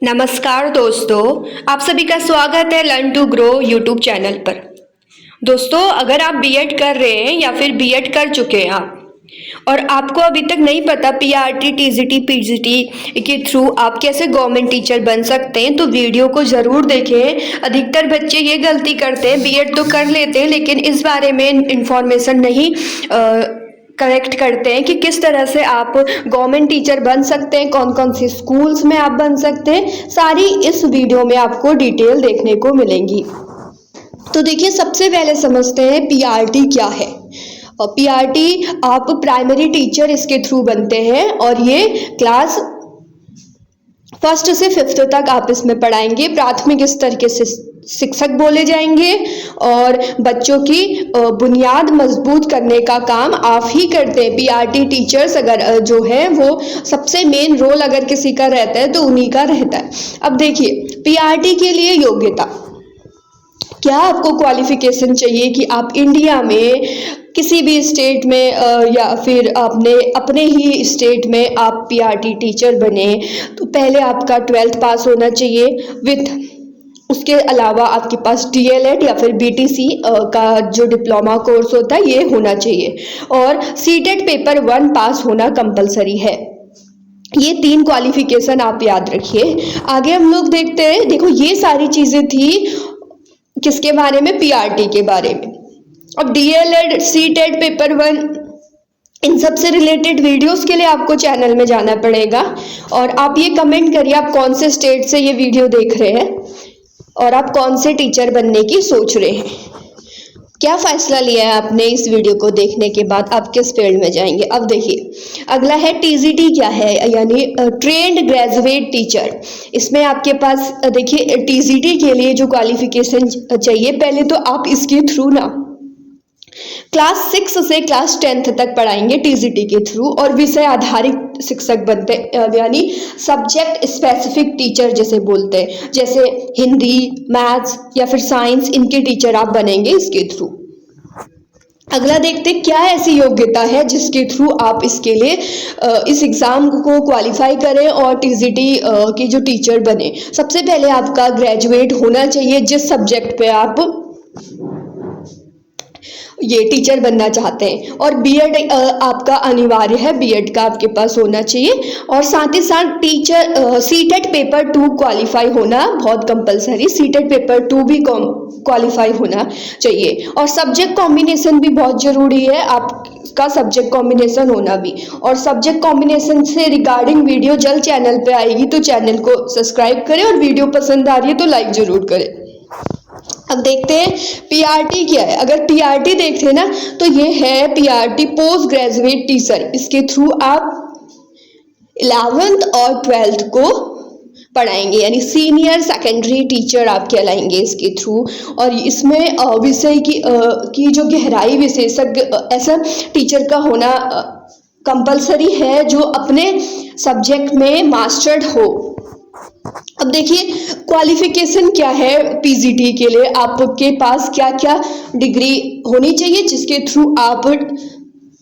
नमस्कार दोस्तों, आप सभी का स्वागत है learn to grow YouTube channel पर। दोस्तों, अगर आप बीएड कर रहे हैं या फिर बीएड कर चुके हैं आप और आपको अभी तक नहीं पता पीआरटी, टीजीटी, पीजीटी के थ्रू आप कैसे गवर्नमेंट टीचर बन सकते हैं, तो वीडियो को ज़रूर देखें। अधिकतर बच्चे ये गलती करते हैं, बीएड तो कर लेते हैं लेकिन इस बारे में इंफॉर्मेशन नहीं करेक्ट करते हैं कि किस तरह से आप गवर्नमेंट टीचर बन सकते हैं, कौन कौन से स्कूल्स में आप बन सकते हैं। सारी इस वीडियो में आपको डिटेल देखने को मिलेंगी। तो देखिए, सबसे पहले समझते हैं पीआरटी क्या है। और पीआरटी आप प्राइमरी टीचर इसके थ्रू बनते हैं और ये क्लास 1 से 5 तक आप इसमें पढ़ाएंगे। प्राथमिक स्तर के शिक्षक बोले जाएंगे और बच्चों की बुनियाद मजबूत करने का काम आप ही करते हैं। पीआरटी टीचर्स अगर जो है वो सबसे मेन रोल अगर किसी का रहता है तो उन्हीं का रहता है। अब देखिए, पीआरटी के लिए योग्यता क्या, आपको क्वालिफिकेशन चाहिए कि आप इंडिया में किसी भी स्टेट में या फिर अपने ही स्टेट में आप पीआरटी टीचर बने तो पहले आपका 12th पास होना चाहिए। विथ उसके अलावा आपके पास डीएलएड या फिर बीटीसी का जो डिप्लोमा कोर्स होता है ये होना चाहिए और सीटेट पेपर 1 पास होना कंपलसरी है। ये 3 क्वालिफिकेशन आप याद रखिए। आगे हम लोग देखते हैं। देखो, ये सारी चीज़ें थी किसके बारे में, पीआरटी के बारे में। अब डीएलएड, सीटेट पेपर 1, इन सब से रिलेटेड वीडियोस के लिए आपको चैनल में जाना पड़ेगा और आप ये कमेंट करिए आप कौन से स्टेट से ये वीडियो देख रहे हैं और आप कौन से टीचर बनने की सोच रहे हैं। क्या फैसला लिया है आपने इस वीडियो को देखने के बाद, आप किस फील्ड में जाएंगे। अब देखिए, अगला है टीजीटी क्या है, यानी ट्रेंड ग्रेजुएट टीचर। इसमें आपके पास देखिए टीजीटी के लिए जो क्वालिफिकेशन चाहिए, पहले तो आप इसके थ्रू ना क्लास 6 से क्लास 10th तक पढ़ाएंगे टीजीटी के थ्रू और विषय आधारित शिक्षक बनते, यानी सब्जेक्ट स्पेसिफिक टीचर जैसे बोलते हैं, जैसे हिंदी, मैथ्स या फिर साइंस, इनके टीचर आप बनेंगे इसके थ्रू। अगला देखते हैं क्या ऐसी योग्यता है जिसके थ्रू आप इसके लिए इस एग्जाम को क्वालिफाई करें और टीजीटी के जो टीचर बने। सबसे पहले आपका ग्रेजुएट होना चाहिए जिस सब्जेक्ट पे आप ये टीचर बनना चाहते हैं और बीएड आपका अनिवार्य है, बीएड का आपके पास होना चाहिए और साथ ही साथ टीचर सीटेट पेपर 2 क्वालिफाई होना बहुत कंपलसरी, सीटेट पेपर 2 भी क्वालिफाई होना चाहिए और सब्जेक्ट कॉम्बिनेशन भी बहुत ज़रूरी है, आपका सब्जेक्ट कॉम्बिनेशन होना भी। और सब्जेक्ट कॉम्बिनेशन से रिगार्डिंग वीडियो जल्द चैनल पे आएगी, तो चैनल को सब्सक्राइब करें और वीडियो पसंद आ रही है तो लाइक ज़रूर करें। अब देखते हैं पीआरटी क्या है। अगर पीआरटी देखते हैं ना तो ये है पीआरटी पोस्ट ग्रेजुएट टीचर। इसके थ्रू आप 11th और 12th को पढ़ाएंगे, यानी सीनियर सेकेंडरी टीचर आप कहलाएंगे इसके थ्रू। और इसमें विषय की जो गहराई विशेषज्ञ ऐसा टीचर का होना कंपलसरी है जो अपने सब्जेक्ट में मास्टर्ड हो। अब देखिए क्वालिफिकेशन क्या है पीजीटी के लिए, आपके पास क्या क्या डिग्री होनी चाहिए जिसके थ्रू आप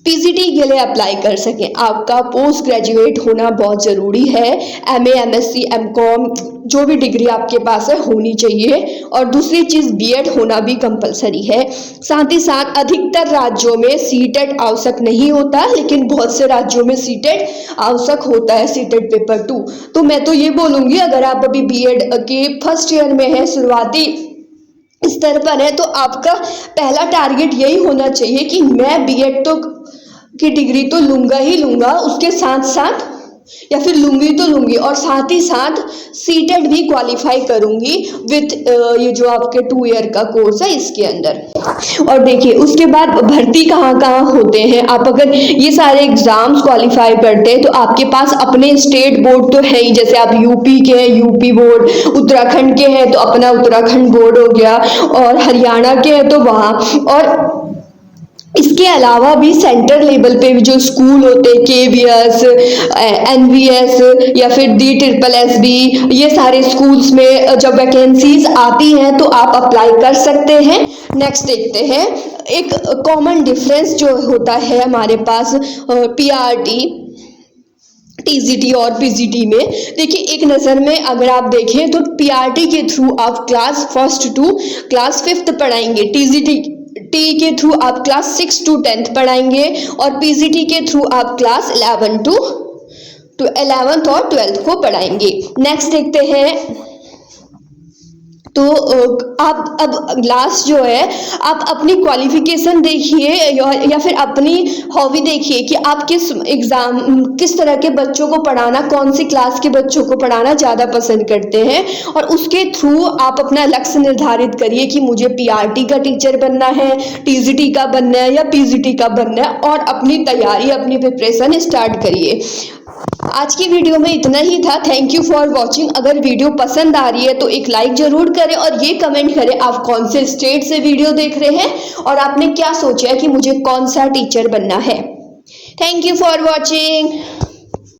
पीजीटी के लिए अप्लाई कर सकें। आपका पोस्ट ग्रेजुएट होना बहुत ज़रूरी है, एमए, एमएससी, एमकॉम जो भी डिग्री आपके पास है होनी चाहिए। और दूसरी चीज़ बीएड होना भी कंपलसरी है। साथ ही साथ अधिकतर राज्यों में सीटेट आवश्यक नहीं होता, लेकिन बहुत से राज्यों में सीटेट आवश्यक होता है, सीटेट पेपर 2। तो मैं तो ये बोलूँगी अगर आप अभी बीएड के फर्स्ट ईयर में है, शुरुआती स्तर पर है, तो आपका पहला टारगेट यही होना चाहिए कि मैं बीएड तो की डिग्री तो लूँगा ही लूँगा, उसके साथ साथ या फिर लूँगी तो लूँगी और साथ ही साथ सीटेट भी क्वालिफाई करूँगी विथ ये जो आपके 2 ईयर का कोर्स है इसके अंदर। और देखिए उसके बाद भर्ती कहाँ कहाँ होते हैं। आप अगर ये सारे एग्जाम्स क्वालिफाई करते हैं तो आपके पास अपने स्टेट बोर्ड तो है ही, जैसे आप यूपी के हैं यूपी बोर्ड, उत्तराखंड के हैं तो अपना उत्तराखंड बोर्ड हो गया और हरियाणा के हैं तो वहाँ। और इसके अलावा भी सेंटर लेवल पे भी जो स्कूल होते हैं, केवीएस, एनवीएस या फिर DSSB, ये सारे स्कूल्स में जब वैकेंसीज आती हैं तो आप अप्लाई कर सकते हैं। नेक्स्ट देखते हैं एक कॉमन डिफरेंस जो होता है हमारे पास पीआरटी टीजीटी और पीजीटी में। देखिए एक नज़र में अगर आप देखें तो पीआरटी के थ्रू आप क्लास 1 टू क्लास 5 पढ़ाएंगे, टी के थ्रू आप क्लास 6 टू 10th पढ़ाएंगे और पीजीटी के थ्रू आप क्लास 11 टू 11th और 12th को पढ़ाएंगे। नेक्स्ट देखते हैं, तो आप अब लास्ट जो है आप अपनी क्वालिफिकेशन देखिए या फिर अपनी हॉबी देखिए कि आप किस तरह के बच्चों को पढ़ाना, कौन सी क्लास के बच्चों को पढ़ाना ज़्यादा पसंद करते हैं और उसके थ्रू आप अपना लक्ष्य निर्धारित करिए कि मुझे पीआरटी का टीचर बनना है, टीजीटी का बनना है या पीजीटी का बनना है और अपनी तैयारी, अपनी प्रिपरेशन स्टार्ट करिए। आज की वीडियो में इतना ही था। Thank you for watching. अगर वीडियो पसंद आ रही है तो एक लाइक जरूर करें और ये कमेंट करें आप कौन से स्टेट से वीडियो देख रहे हैं और आपने क्या सोचा है कि मुझे कौन सा टीचर बनना है। Thank you for watching.